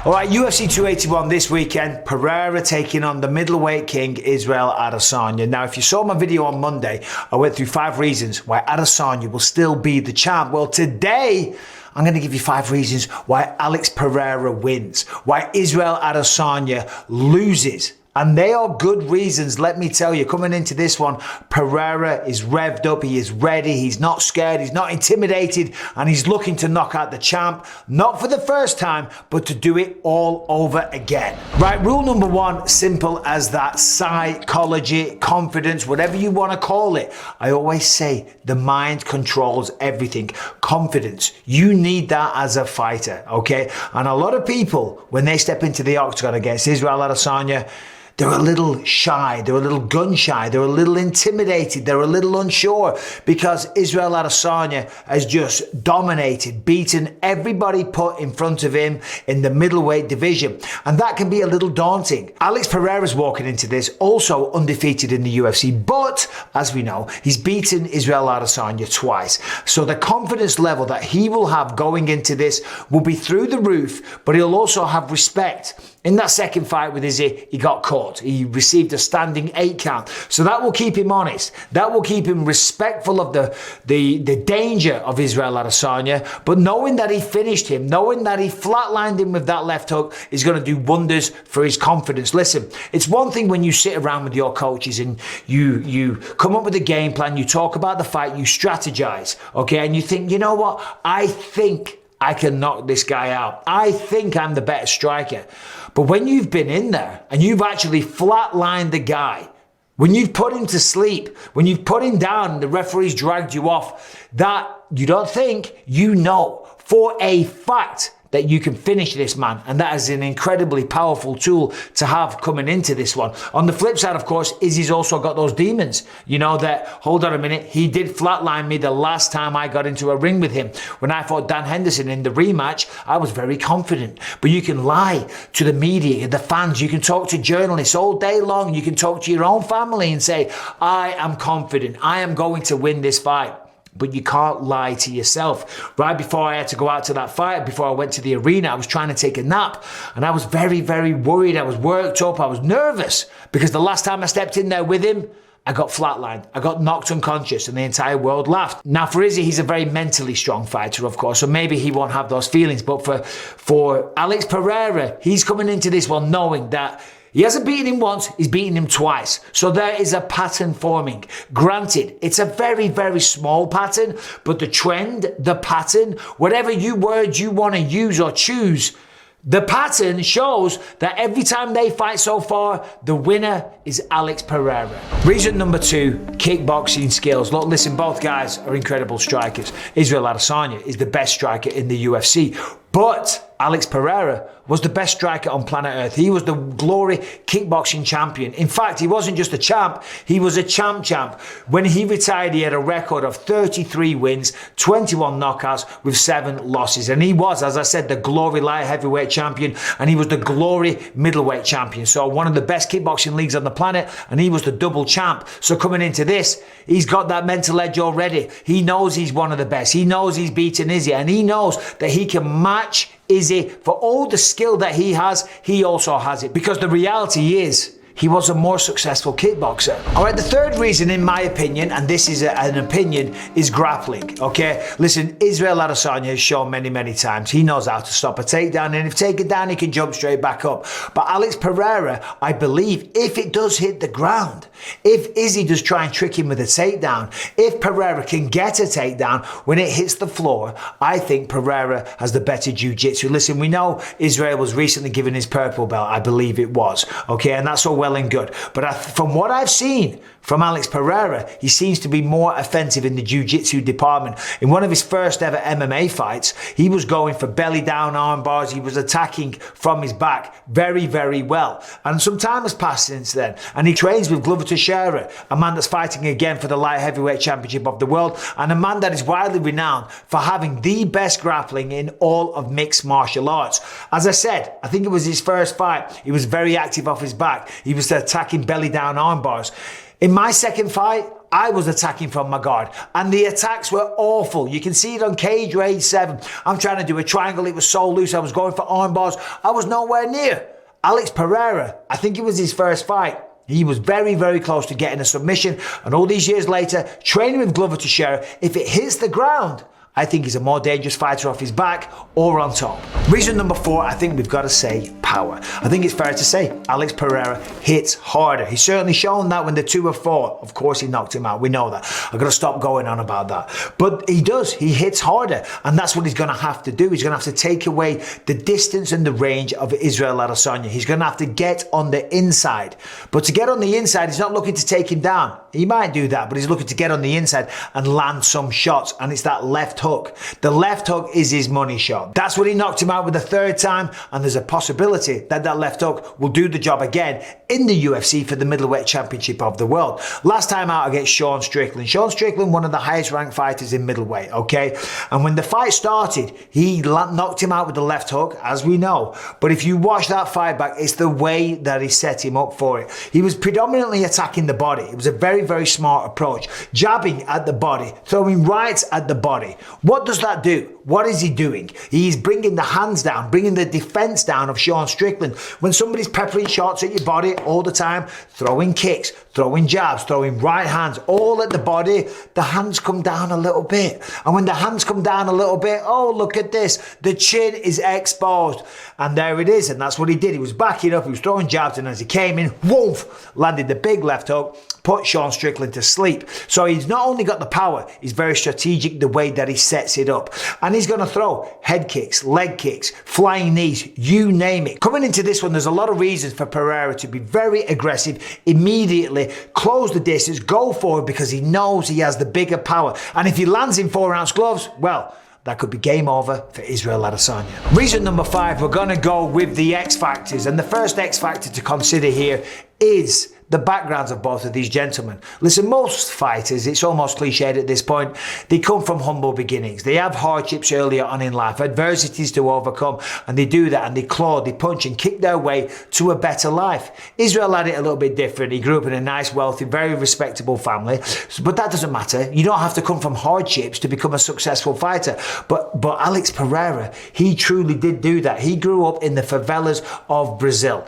All right, UFC 281 this weekend. Pereira taking on the middleweight king, Israel Adesanya. Now, if you saw my video on Monday, I went through 5 reasons why Adesanya will still be the champ. Well, today, I'm going to give you 5 reasons why Alex Pereira wins, why Israel Adesanya loses. And they are good reasons, let me tell you. Coming into this one, Pereira is revved up, he is ready, he's not scared, he's not intimidated, and he's looking to knock out the champ, not for the first time, but to do it all over again. Right, rule number 1, simple as that: psychology, confidence, whatever you want to call it. I always say the mind controls everything. Confidence, you need that as a fighter, okay? And a lot of people, when they step into the octagon against Israel Adesanya, they're a little shy, they're a little gun shy, they're a little intimidated, they're a little unsure because Israel Adesanya has just dominated, beaten everybody put in front of him in the middleweight division. And that can be a little daunting. Alex Pereira's walking into this also undefeated in the UFC, but as we know, he's beaten Israel Adesanya twice. So the confidence level that he will have going into this will be through the roof, but he'll also have respect. In that second fight with Izzy, he got caught. He received a standing 8 count. So that will keep him honest. That will keep him respectful of the danger of Israel Adesanya. But knowing that he finished him, knowing that he flatlined him with that left hook is going to do wonders for his confidence. Listen, it's one thing when you sit around with your coaches and you come up with a game plan, you talk about the fight, you strategize, okay? And you think, you know what? I think I can knock this guy out. I think I'm the better striker. But when you've been in there and you've actually flatlined the guy, when you've put him to sleep, when you've put him down and the referee's dragged you off, that you don't think, you know for a fact that you can finish this man. And that is an incredibly powerful tool to have coming into this one. On the flip side, of course, Izzy's also got those demons. You know that, hold on a minute, he did flatline me the last time I got into a ring with him. When I fought Dan Henderson in the rematch, I was very confident. But you can lie to the media, the fans, you can talk to journalists all day long, you can talk to your own family and say, I am confident, I am going to win this fight. But you can't lie to yourself. Right before I had to go out to that fight, before I went to the arena, I was trying to take a nap. And I was very, very worried. I was worked up. I was nervous. Because the last time I stepped in there with him, I got flatlined. I got knocked unconscious and the entire world laughed. Now for Izzy, he's a very mentally strong fighter, of course, so maybe he won't have those feelings. But for Alex Pereira, he's coming into this one knowing that he hasn't beaten him once, he's beaten him twice. So there is a pattern forming. Granted, it's a very, very small pattern, but the trend, the pattern, whatever word you want to use or choose, the pattern shows that every time they fight so far, the winner is Alex Pereira. Reason number 2, kickboxing skills. Look, listen, both guys are incredible strikers. Israel Adesanya is the best striker in the UFC. But Alex Pereira was the best striker on planet Earth. He was the glory kickboxing champion. In fact, he wasn't just a champ, he was a champ. When he retired, he had a record of 33 wins, 21 knockouts with 7 losses. And he was, as I said, the glory light heavyweight champion, and he was the glory middleweight champion. So one of the best kickboxing leagues on the planet, and he was the double champ. So coming into this, he's got that mental edge already. He knows he's one of the best. He knows he's beaten Izzy, and he knows that he can match Izzy. For all the skill that he has, he also has it. Because the reality is, he was a more successful kickboxer. All right, the third reason, in my opinion, and this is an opinion, is grappling, okay? Listen, Israel Adesanya has shown many, many times he knows how to stop a takedown, and if taken down, he can jump straight back up. But Alex Pereira, I believe, if it does hit the ground, if Izzy does try and trick him with a takedown, if Pereira can get a takedown when it hits the floor, I think Pereira has the better jiu-jitsu. Listen, we know Israel was recently given his purple belt, I believe it was, okay? And that's all well and good. But from what I've seen from Alex Pereira, he seems to be more offensive in the jiu-jitsu department. In one of his first ever MMA fights, he was going for belly down arm bars. He was attacking from his back very, very well. And some time has passed since then. And he trains with Glover Teixeira, a man that's fighting again for the light heavyweight championship of the world, and a man that is widely renowned for having the best grappling in all of mixed martial arts. As I said, I think it was his first fight. He was very active off his back. He was attacking belly down arm bars. In my second fight, I was attacking from my guard, and the attacks were awful. You can see it on Cage Rage 7. I'm trying to do a triangle. It was so loose. I was going for arm bars. I was nowhere near. Alex Pereira, I think it was his first fight. He was very, very close to getting a submission. And all these years later, training with Glover Teixeira, if it hits the ground, I think he's a more dangerous fighter off his back or on top. Reason number 4, I think we've got to say power. I think it's fair to say Alex Pereira hits harder. He's certainly shown that when the two have fought. Of course he knocked him out, we know that. I've got to stop going on about that. But he does, he hits harder, and that's what he's going to have to do. He's going to have to take away the distance and the range of Israel Adesanya. He's going to have to get on the inside. But to get on the inside, he's not looking to take him down. He might do that, but he's looking to get on the inside and land some shots, and it's that left hook. The left hook is his money shot. That's what he knocked him out with the third time, and there's a possibility that that left hook will do the job again in the UFC for the middleweight championship of the world. Last time out against Sean Strickland. Sean Strickland, one of the highest ranked fighters in middleweight, okay? And when the fight started, he knocked him out with the left hook, as we know. But if you watch that fight back, it's the way that he set him up for it. He was predominantly attacking the body. It was a very, very smart approach. Jabbing at the body, throwing rights at the body. What does that do? What is he doing? He's bringing the hands down, bringing the defense down of Sean Strickland. When somebody's peppering shots at your body all the time, throwing kicks, throwing jabs, throwing right hands, all at the body, the hands come down a little bit. And when the hands come down a little bit, oh, look at this. The chin is exposed. And there it is. And that's what he did. He was backing up, he was throwing jabs, and as he came in, woof, landed the big left hook, put Sean Strickland to sleep. So he's not only got the power, he's very strategic the way that he sets it up. And he's going to throw head kicks, leg kicks, flying knees, you name it. Coming into this one, there's a lot of reasons for Pereira to be very aggressive, immediately close the distance, go forward, because he knows he has the bigger power. And if he lands in 4-ounce gloves, well, that could be game over for Israel Adesanya. Reason number 5, we're going to go with the X factors. And the first X factor to consider here is the backgrounds of both of these gentlemen. Listen, most fighters, it's almost cliched at this point, they come from humble beginnings. They have hardships earlier on in life, adversities to overcome, and they do that, and they claw, they punch and kick their way to a better life. Israel had it a little bit different. He grew up in a nice, wealthy, very respectable family, but that doesn't matter. You don't have to come from hardships to become a successful fighter. But Alex Pereira, he truly did do that. He grew up in the favelas of Brazil.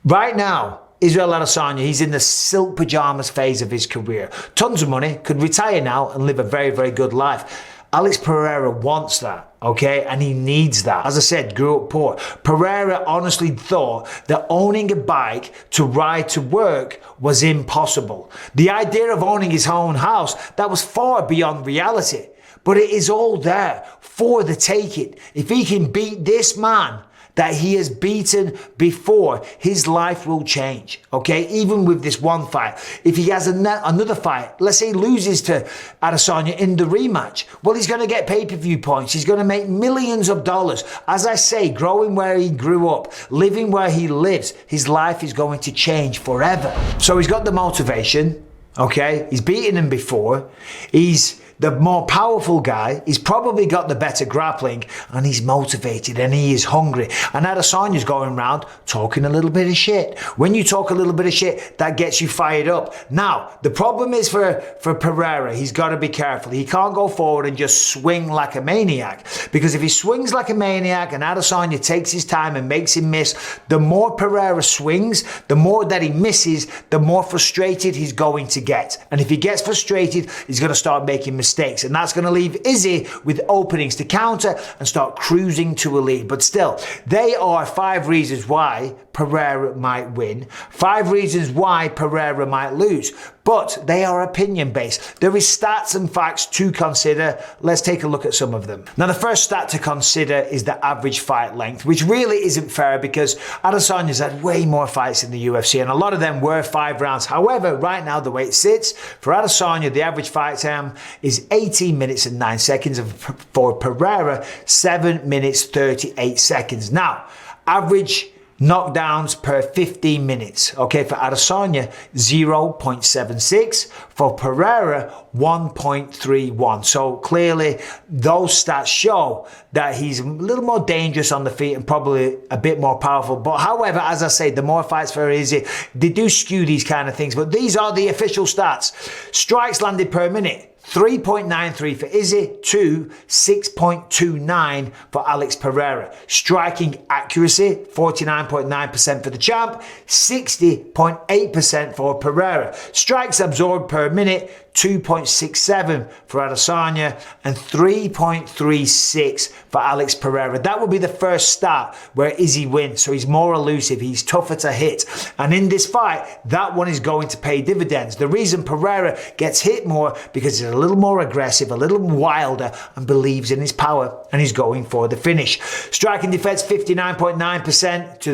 Right now, Israel Adesanya, he's in the silk pajamas phase of his career. Tons of money, could retire now and live a very, very good life. Alex Pereira wants that, okay? And he needs that. As I said, grew up poor. Pereira honestly thought that owning a bike to ride to work was impossible. The idea of owning his own house, that was far beyond reality. But it is all there for the taking. If he can beat this man that he has beaten before, his life will change, okay? Even with this one fight. If he has another fight, let's say he loses to Adesanya in the rematch, well, he's going to get pay-per-view points. He's going to make millions of dollars. As I say, growing where he grew up, living where he lives, his life is going to change forever. So he's got the motivation, okay? He's beaten him before. He's the more powerful guy. He's probably got the better grappling, and he's motivated and he is hungry. And Adesanya's going around talking a little bit of shit. When you talk a little bit of shit, that gets you fired up. Now, the problem is for Pereira, he's got to be careful. He can't go forward and just swing like a maniac, because if he swings like a maniac and Adesanya takes his time and makes him miss, the more Pereira swings, the more that he misses, the more frustrated he's going to get. And if he gets frustrated, he's going to start making mistakes. And that's going to leave Izzy with openings to counter and start cruising to a lead. But still, they are 5 reasons why Pereira might win, 5 reasons why Pereira might lose. But they are opinion based. There is stats and facts to consider. Let's take a look at some of them. Now, the first stat to consider is the average fight length, which really isn't fair because Adesanya's had way more fights in the UFC, and a lot of them were 5 rounds. However, right now, the way it sits, for Adesanya, the average fight time is 18 minutes and 9 seconds, and for Pereira, 7 minutes 38 seconds. Now, average knockdowns per 15 minutes. Okay, for Adesanya, 0.76. For Pereira, 1.31. So clearly, those stats show that he's a little more dangerous on the feet and probably a bit more powerful. But however, as I say, the more fights for Izzy, they do skew these kind of things. But these are the official stats. Strikes landed per minute. 3.93 for Izzy to 6.29 for Alex Pereira. Striking accuracy, 49.9% for the champ, 60.8% for Pereira. Strikes absorbed per minute, 2.67 for Adesanya and 3.36 for Alex Pereira. That will be the first start where Izzy wins. So he's more elusive, he's tougher to hit. And in this fight, that one is going to pay dividends. The reason Pereira gets hit more because he's a little more aggressive, a little wilder, and believes in his power, and he's going for the finish. Striking defense, 59.9% to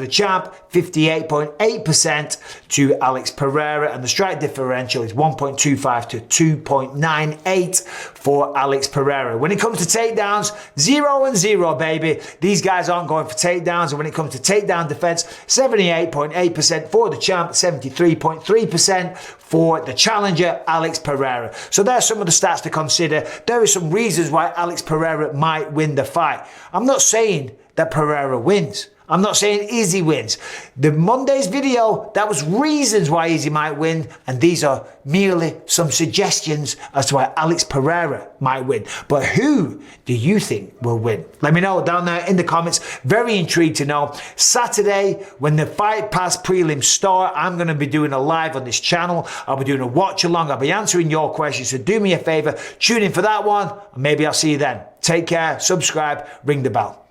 the champ, 58.8% to Alex Pereira, and the strike differential is 1.25 to 2.98 for Alex Pereira. When it comes to takedowns, 0-0, baby. These guys aren't going for takedowns, and when it comes to takedown defense, 78.8% for the champ, 73.3% for the challenger, Alex Pereira. So there's some of the stats to consider. There are some reasons why Alex Pereira might win the fight. I'm not saying that Pereira wins. I'm not saying Izzy wins. The Monday's video, that was reasons why Izzy might win, and these are merely some suggestions as to why Alex Pereira might win. But who do you think will win? Let me know down there in the comments. Very intrigued to know. Saturday, when the Fight Pass prelims start, I'm going to be doing a live on this channel. I'll be doing a watch along. I'll be answering your questions. So do me a favor, tune in for that one, and maybe I'll see you then. Take care, subscribe, ring the bell.